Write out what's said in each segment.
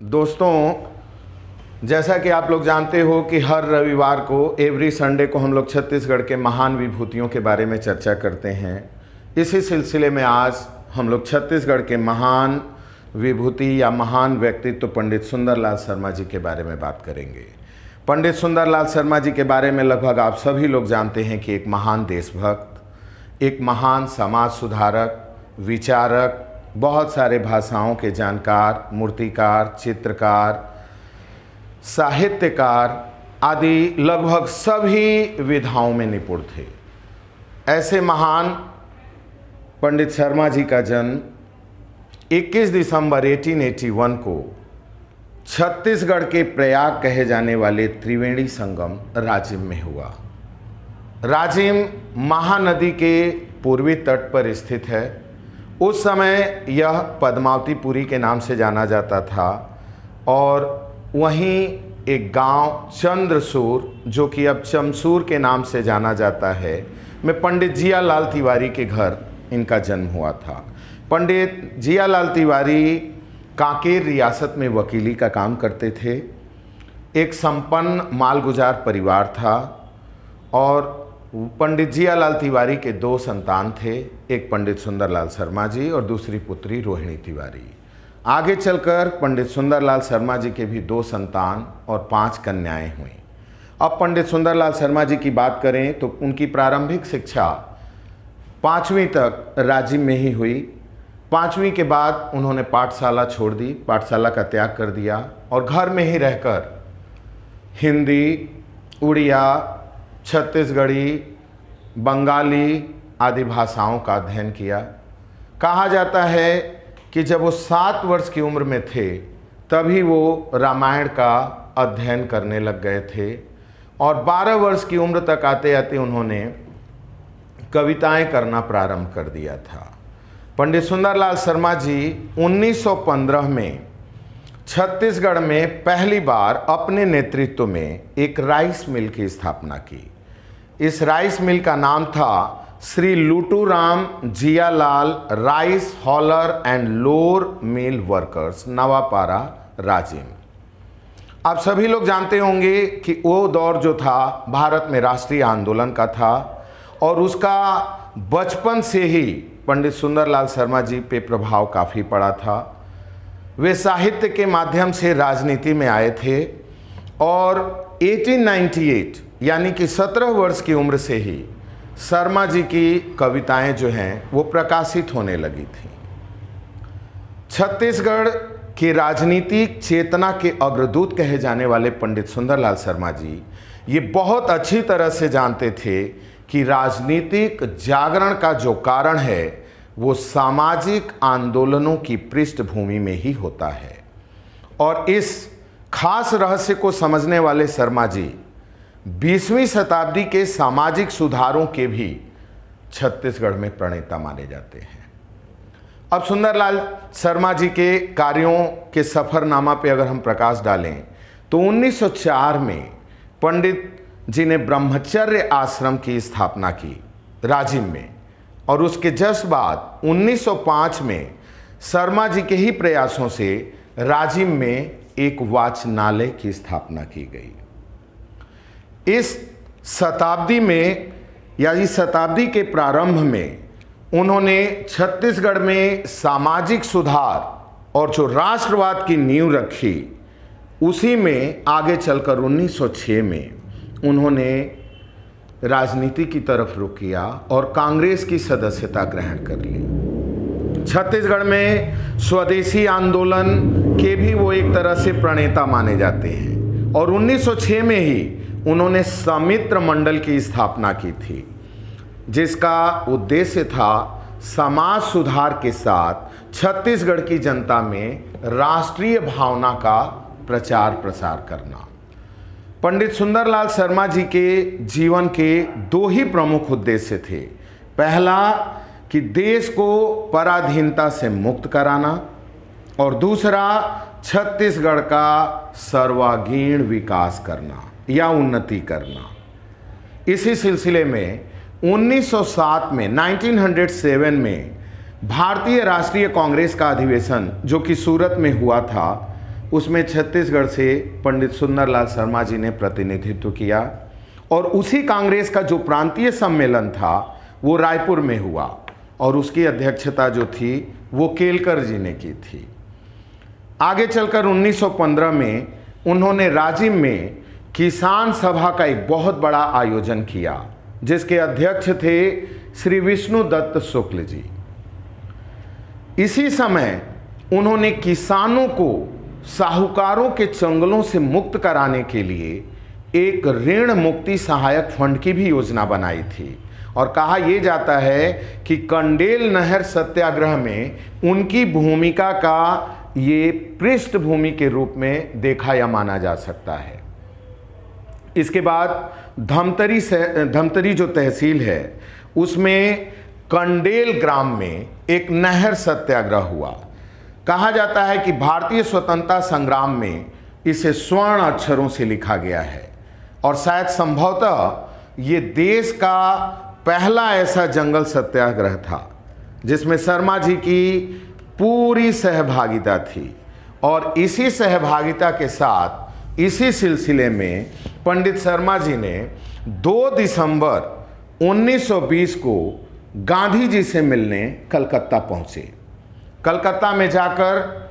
दोस्तों, जैसा कि आप लोग जानते हो कि हर रविवार को एवरी संडे को हम लोग छत्तीसगढ़ के महान विभूतियों के बारे में चर्चा करते हैं। इसी सिलसिले में आज हम लोग छत्तीसगढ़ के महान विभूति या महान व्यक्तित्व पंडित सुंदरलाल शर्मा जी के बारे में बात करेंगे। पंडित सुंदरलाल शर्मा जी के बारे में लगभग आप सभी लोग जानते हैं कि एक महान देशभक्त, एक महान समाज सुधारक, विचारक, बहुत सारे भाषाओं के जानकार, मूर्तिकार, चित्रकार, साहित्यकार आदि लगभग सभी विधाओं में निपुण थे। ऐसे महान पंडित शर्मा जी का जन्म 21 दिसंबर 1881 को छत्तीसगढ़ के प्रयाग कहे जाने वाले त्रिवेणी संगम राजिम में हुआ। राजिम महानदी के पूर्वी तट पर स्थित है। उस समय यह पद्मावतीपुरी के नाम से जाना जाता था और वहीं एक गांव चंद्रसूर, जो कि अब चमसूर के नाम से जाना जाता है, में पंडित जियालाल तिवारी के घर इनका जन्म हुआ था। पंडित जियालाल तिवारी कांकेर रियासत में वकीली का काम करते थे। एक संपन्न मालगुजार परिवार था और पंडित जियालाल तिवारी के दो संतान थे, एक पंडित सुंदरलाल शर्मा जी और दूसरी पुत्री रोहिणी तिवारी। आगे चलकर पंडित सुंदरलाल शर्मा जी के भी दो संतान और 5 कन्याएं हुईं। अब पंडित सुंदरलाल शर्मा जी की बात करें तो उनकी प्रारंभिक शिक्षा 5वीं तक राजिम में ही हुई। 5वीं के बाद उन्होंने पाठशाला छोड़ दी, पाठशाला का त्याग कर दिया और घर में ही रहकर हिंदी, उड़िया, छत्तीसगढ़ी, बंगाली आदि भाषाओं का अध्ययन किया। कहा जाता है कि जब वो 7 वर्ष की उम्र में थे तभी वो रामायण का अध्ययन करने लग गए थे और 12 वर्ष की उम्र तक आते आते उन्होंने कविताएं करना प्रारंभ कर दिया था। पंडित सुंदरलाल शर्मा जी 1915 में छत्तीसगढ़ में पहली बार अपने नेतृत्व में एक राइस मिल की स्थापना की। इस राइस मिल का नाम था Shri Luturam Jiyalal rice huller and flour mill workers, Navapara, Rajim. आप सभी लोग जानते होंगे कि वो दौर जो था भारत में राष्ट्रीय आंदोलन का था और उसका बचपन से ही पंडित सुंदरलाल शर्मा जी पे प्रभाव काफ़ी पड़ा था। वे साहित्य के माध्यम से राजनीति में आए थे और 1898 यानी कि 17 वर्ष की उम्र से ही शर्मा जी की कविताएं जो हैं वो प्रकाशित होने लगी थी। छत्तीसगढ़ की राजनीतिक चेतना के अग्रदूत कहे जाने वाले पंडित सुंदरलाल शर्मा जी ये बहुत अच्छी तरह से जानते थे कि राजनीतिक जागरण का जो कारण है वो सामाजिक आंदोलनों की पृष्ठभूमि में ही होता है और इस खास रहस्य को समझने वाले शर्मा जी 20वीं शताब्दी के सामाजिक सुधारों के भी छत्तीसगढ़ में प्रणेता माने जाते हैं। अब सुंदरलाल शर्मा जी के कार्यों के सफ़रनामा पे अगर हम प्रकाश डालें तो 1904 में पंडित जी ने ब्रह्मचर्य आश्रम की स्थापना की राजिम में और उसके जस्ट बाद 1905 में शर्मा जी के ही प्रयासों से राजिम में एक वाचनालय की स्थापना की गई। इस शताब्दी में या इस शताब्दी के प्रारंभ में उन्होंने छत्तीसगढ़ में सामाजिक सुधार और जो राष्ट्रवाद की नींव रखी, उसी में आगे चलकर 1906 में उन्होंने राजनीति की तरफ रुख किया और कांग्रेस की सदस्यता ग्रहण कर ली। छत्तीसगढ़ में स्वदेशी आंदोलन के भी वो एक तरह से प्रणेता माने जाते हैं और 1906 में ही उन्होंने समित्र मंडल की स्थापना की थी, जिसका उद्देश्य था समाज सुधार के साथ छत्तीसगढ़ की जनता में राष्ट्रीय भावना का प्रचार प्रसार करना। पंडित सुंदरलाल शर्मा जी के जीवन के 2 ही प्रमुख उद्देश्य थे। पहला कि देश को पराधीनता से मुक्त कराना और दूसरा छत्तीसगढ़ का सर्वांगीण विकास करना या उन्नति करना। इसी सिलसिले में 1907 में 1907 में भारतीय राष्ट्रीय कांग्रेस का अधिवेशन जो कि सूरत में हुआ था, उसमें छत्तीसगढ़ से पंडित सुंदरलाल शर्मा जी ने प्रतिनिधित्व किया और उसी कांग्रेस का जो प्रांतीय सम्मेलन था वो रायपुर में हुआ और उसकी अध्यक्षता जो थी वो केलकर जी ने की थी। आगे चलकर 1915 में उन्होंने राजिम में किसान सभा का एक बहुत बड़ा आयोजन किया जिसके अध्यक्ष थे श्री विष्णु दत्त शुक्ल जी। इसी समय उन्होंने किसानों को साहूकारों के चंगलों से मुक्त कराने के लिए एक ऋण मुक्ति सहायक फंड की भी योजना बनाई थी और कहा यह जाता है कि कंडेल नहर सत्याग्रह में उनकी भूमिका का ये पृष्ठभूमि के रूप में देखा या माना जा सकता है। इसके बाद धमतरी जो तहसील है उसमें कंडेल ग्राम में एक नहर सत्याग्रह हुआ। कहा जाता है कि भारतीय स्वतंत्रता संग्राम में इसे स्वर्ण अक्षरों से लिखा गया है और शायद संभवतः ये देश का पहला ऐसा जंगल सत्याग्रह था जिसमें शर्मा जी की पूरी सहभागिता थी। और इसी सहभागिता के साथ इसी सिलसिले में पंडित शर्मा जी ने 2 दिसंबर 1920 को गांधी जी से मिलने कलकत्ता पहुंचे। कलकत्ता में जाकर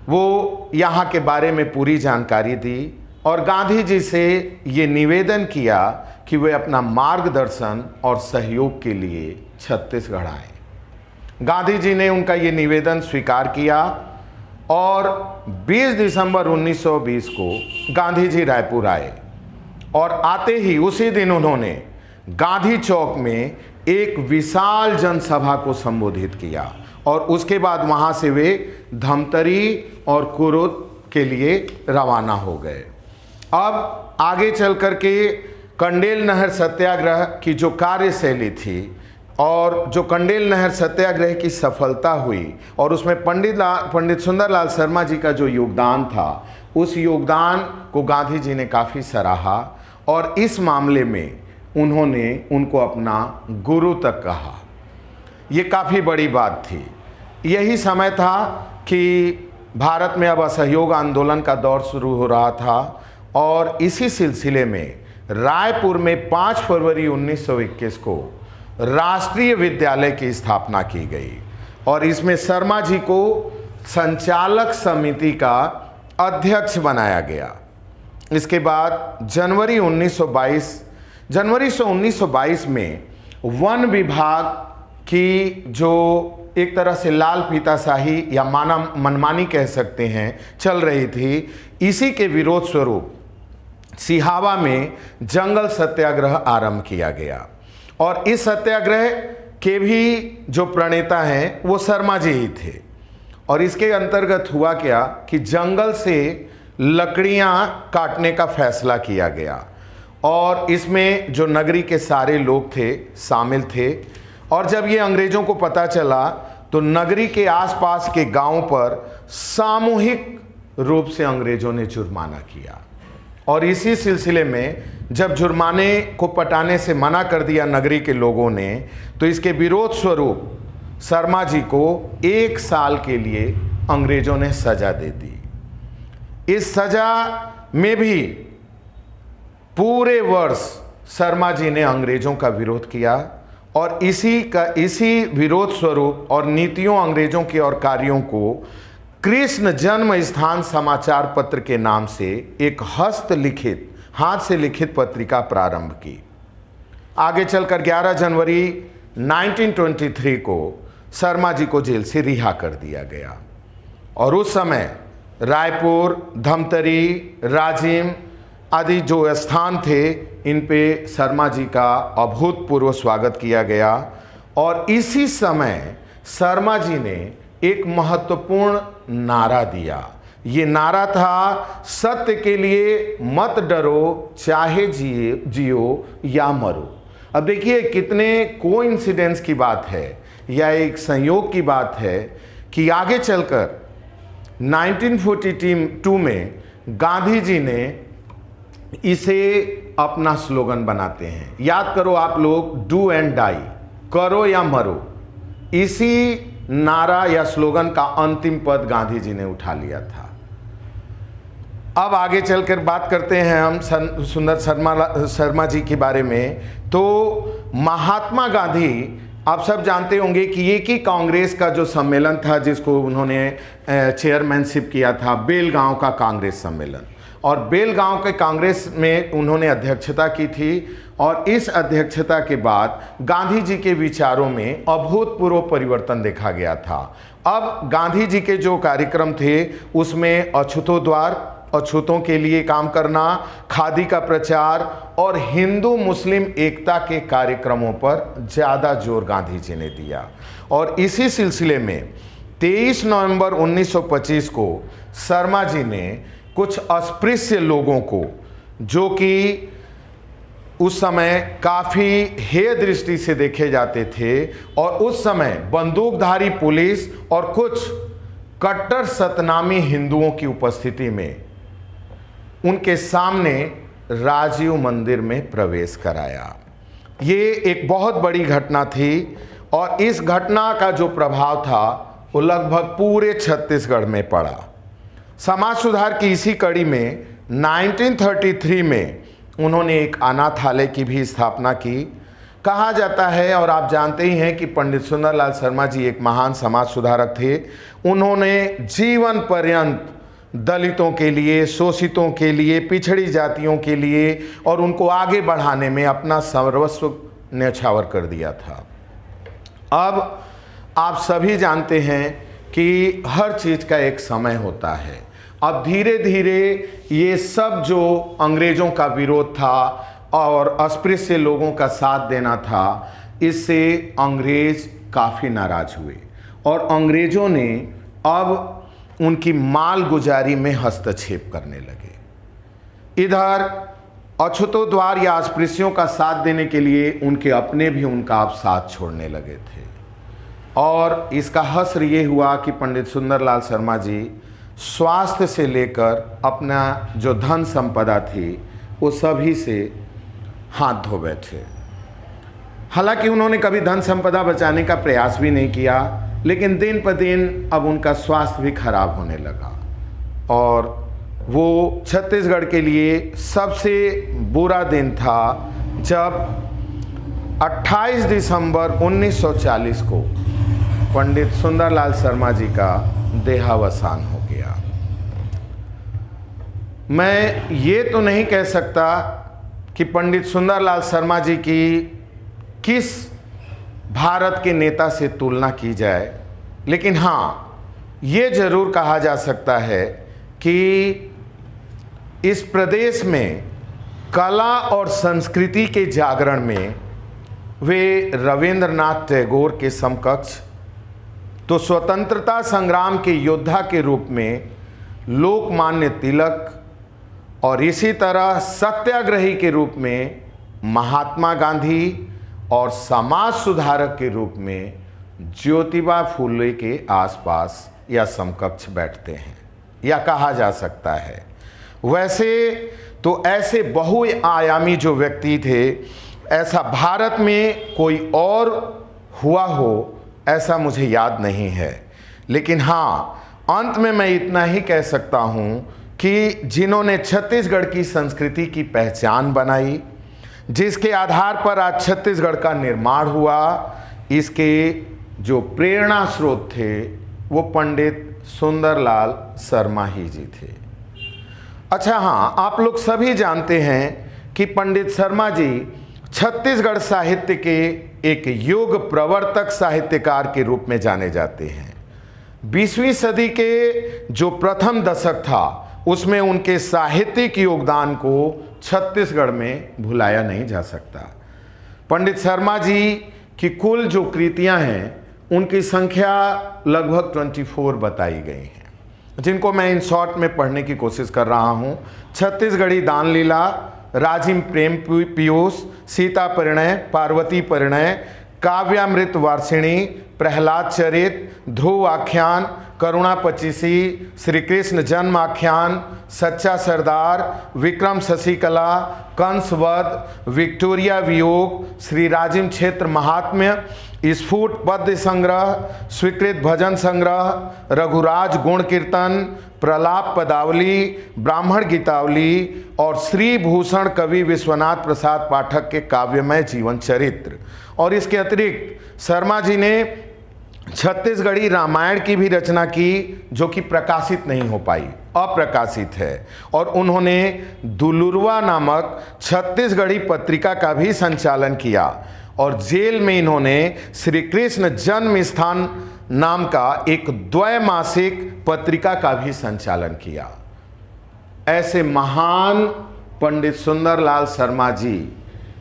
वो यहाँ के बारे में पूरी जानकारी दी और गांधी जी से ये निवेदन किया कि वे अपना मार्गदर्शन और सहयोग के लिए छत्तीसगढ़ आए। गांधी जी ने उनका ये निवेदन स्वीकार किया और 20 दिसंबर 1920 को गांधी जी रायपुर आए और आते ही उसी दिन उन्होंने गांधी चौक में एक विशाल जनसभा को संबोधित किया और उसके बाद वहां से वे धमतरी और कुरुद के लिए रवाना हो गए। अब आगे चल कर के कंडेल नहर सत्याग्रह की जो कार्यशैली थी और जो कंडेल नहर सत्याग्रह की सफलता हुई और उसमें पंडित सुंदरलाल शर्मा जी का जो योगदान था उस योगदान को गांधी जी ने काफ़ी सराहा और इस मामले में उन्होंने उनको अपना गुरु तक कहा। ये काफ़ी बड़ी बात थी। यही समय था कि भारत में अब असहयोग आंदोलन का दौर शुरू हो रहा था और इसी सिलसिले में रायपुर में 5 फरवरी 1921 को राष्ट्रीय विद्यालय की स्थापना की गई और इसमें शर्मा जी को संचालक समिति का अध्यक्ष बनाया गया। इसके बाद जनवरी 1922 में वन विभाग की जो एक तरह से लाल फीताशाही या मनमानी कह सकते हैं चल रही थी, इसी के विरोध स्वरूप सिहावा में जंगल सत्याग्रह आरंभ किया गया और इस सत्याग्रह के भी जो प्रणेता हैं वो शर्मा जी ही थे। और इसके अंतर्गत हुआ क्या कि जंगल से लकड़ियां काटने का फैसला किया गया और इसमें जो नगरी के सारे लोग थे शामिल थे और जब ये अंग्रेज़ों को पता चला तो नगरी के आसपास के गांवों पर सामूहिक रूप से अंग्रेज़ों ने जुर्माना किया और इसी सिलसिले में जब जुर्माने को पटाने से मना कर दिया नगरी के लोगों ने तो इसके विरोध स्वरूप शर्मा जी को 1 साल के लिए अंग्रेज़ों ने सज़ा दे दी। इस सज़ा में भी पूरे वर्ष शर्मा जी ने अंग्रेज़ों का विरोध किया और इसी विरोध स्वरूप और नीतियों अंग्रेज़ों के और कार्यों को कृष्ण जन्म स्थान समाचार पत्र के नाम से एक हाथ से लिखित पत्रिका प्रारंभ की। आगे चलकर 11 जनवरी 1923 को शर्मा जी को जेल से रिहा कर दिया गया और उस समय रायपुर, धमतरी, राजिम आदि जो स्थान थे इन पे शर्मा जी का अभूतपूर्व स्वागत किया गया और इसी समय शर्मा जी ने एक महत्वपूर्ण नारा दिया। ये नारा था, सत्य के लिए मत डरो, चाहे जियो या मरो। अब देखिए कितने कोइंसिडेंस की बात है या एक संयोग की बात है कि आगे चलकर 1942 में गांधी जी ने इसे अपना स्लोगन बनाते हैं। याद करो आप लोग, डू एंड डाई, करो या मरो। इसी नारा या स्लोगन का अंतिम पद गांधी जी ने उठा लिया था। अब आगे चलकर बात करते हैं हम सुंदर शर्मा जी के बारे में। तो महात्मा गांधी, आप सब जानते होंगे कि एक ही कांग्रेस का जो सम्मेलन था जिसको उन्होंने चेयरमैनशिप किया था, बेलगांव का कांग्रेस सम्मेलन, और बेलगांव के कांग्रेस में उन्होंने अध्यक्षता की थी। और इस अध्यक्षता के बाद गांधी जी के विचारों में अभूतपूर्व परिवर्तन देखा गया था। अब गांधी जी के जो कार्यक्रम थे उसमें अछूतों के लिए काम करना, खादी का प्रचार और हिंदू मुस्लिम एकता के कार्यक्रमों पर ज़्यादा जोर गांधी जी ने दिया। और इसी सिलसिले में 23 नवंबर 1925 को शर्मा जी ने कुछ अस्पृश्य लोगों को, जो कि उस समय काफ़ी हेय दृष्टि से देखे जाते थे, और उस समय बंदूकधारी पुलिस और कुछ कट्टर सतनामी हिंदुओं की उपस्थिति में उनके सामने राजीव मंदिर में प्रवेश कराया। ये एक बहुत बड़ी घटना थी, और इस घटना का जो प्रभाव था वो लगभग पूरे छत्तीसगढ़ में पड़ा। समाज सुधार की इसी कड़ी में 1933 में उन्होंने एक अनाथालय की भी स्थापना की। कहा जाता है, और आप जानते ही हैं, कि पंडित सुंदरलाल शर्मा जी एक महान समाज सुधारक थे। उन्होंने जीवन पर्यंत दलितों के लिए, शोषितों के लिए, पिछड़ी जातियों के लिए और उनको आगे बढ़ाने में अपना सर्वस्व न्यौछावर कर दिया था। अब आप सभी जानते हैं कि हर चीज़ का एक समय होता है। अब धीरे धीरे ये सब जो अंग्रेज़ों का विरोध था और अस्पृश्य लोगों का साथ देना था, इससे अंग्रेज़ काफ़ी नाराज़ हुए और अंग्रेज़ों ने अब उनकी मालगुजारी में हस्तक्षेप करने लगे। इधर अछूतों द्वार या अस्पृश्यों का साथ देने के लिए उनके अपने भी उनका अब साथ छोड़ने लगे थे। और इसका हश्र ये हुआ कि पंडित सुंदरलाल शर्मा जी स्वास्थ्य से लेकर अपना जो धन संपदा थी वो सभी से हाथ धो बैठे। हालांकि उन्होंने कभी धन संपदा बचाने का प्रयास भी नहीं किया, लेकिन दिन पर दिन अब उनका स्वास्थ्य भी खराब होने लगा और वो छत्तीसगढ़ के लिए सबसे बुरा दिन था जब 28 दिसंबर 1940 को पंडित सुंदरलाल शर्मा जी का देहावसान हो गया। मैं ये तो नहीं कह सकता कि पंडित सुंदरलाल शर्मा जी की किस भारत के नेता से तुलना की जाए, लेकिन हाँ, ये जरूर कहा जा सकता है कि इस प्रदेश में कला और संस्कृति के जागरण में वे रविंद्रनाथ टैगोर के समकक्ष, तो स्वतंत्रता संग्राम के योद्धा के रूप में लोकमान्य तिलक और इसी तरह सत्याग्रही के रूप में महात्मा गांधी और समाज सुधारक के रूप में ज्योतिबा फुले के आसपास या समकक्ष बैठते हैं या कहा जा सकता है। वैसे तो ऐसे बहुआयामी जो व्यक्ति थे, ऐसा भारत में कोई और हुआ हो ऐसा मुझे याद नहीं है। लेकिन हाँ, अंत में मैं इतना ही कह सकता हूँ कि जिन्होंने छत्तीसगढ़ की संस्कृति की पहचान बनाई, जिसके आधार पर आज छत्तीसगढ़ का निर्माण हुआ, इसके जो प्रेरणा स्रोत थे वो पंडित सुंदरलाल शर्मा ही जी थे। अच्छा हाँ, आप लोग सभी जानते हैं कि पंडित शर्मा जी छत्तीसगढ़ साहित्य के एक युग प्रवर्तक साहित्यकार के रूप में जाने जाते हैं। 20वीं सदी के जो प्रथम दशक था उसमें उनके साहित्यिक योगदान को छत्तीसगढ़ में भुलाया नहीं जा सकता। पंडित शर्मा जी की कुल जो कृतियां हैं उनकी संख्या लगभग 24 बताई गई हैं, जिनको मैं इन शॉर्ट में पढ़ने की कोशिश कर रहा हूं। छत्तीसगढ़ी दान लीला, राजिम प्रेम पीयूष, सीता परिणय, पार्वती परिणय, काव्यामृत वार्षिणी, प्रहलाद चरित, ध्रुव आख्यान, करुणा पचीसी, श्री कृष्ण जन्म आख्यान, सच्चा सरदार, विक्रम शशिकला, कंसवध, विक्टोरिया वियोग, श्री राजिम क्षेत्र महात्म्य, स्फुट पद्य संग्रह, स्वीकृत भजन संग्रह, रघुराज गुण कीर्तन, प्रलाप पदावली, ब्राह्मण गीतावली और श्री भूषण कवि विश्वनाथ प्रसाद पाठक के काव्यमय जीवन चरित्र। और इसके अतिरिक्त शर्मा जी ने छत्तीसगढ़ी रामायण की भी रचना की, जो कि प्रकाशित नहीं हो पाई, अप्रकाशित है। और उन्होंने दुलुरवा नामक छत्तीसगढ़ी पत्रिका का भी संचालन किया और जेल में इन्होंने श्री कृष्ण जन्म स्थान नाम का एक द्वैमासिक पत्रिका का भी संचालन किया। ऐसे महान पंडित सुंदरलाल शर्मा जी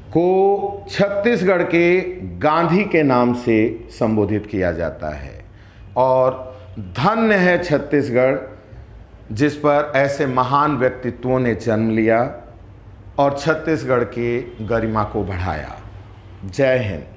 को छत्तीसगढ़ के गांधी के नाम से संबोधित किया जाता है और धन्य है छत्तीसगढ़ जिस पर ऐसे महान व्यक्तित्वों ने जन्म लिया और छत्तीसगढ़ की गरिमा को बढ़ाया। जय हिंद।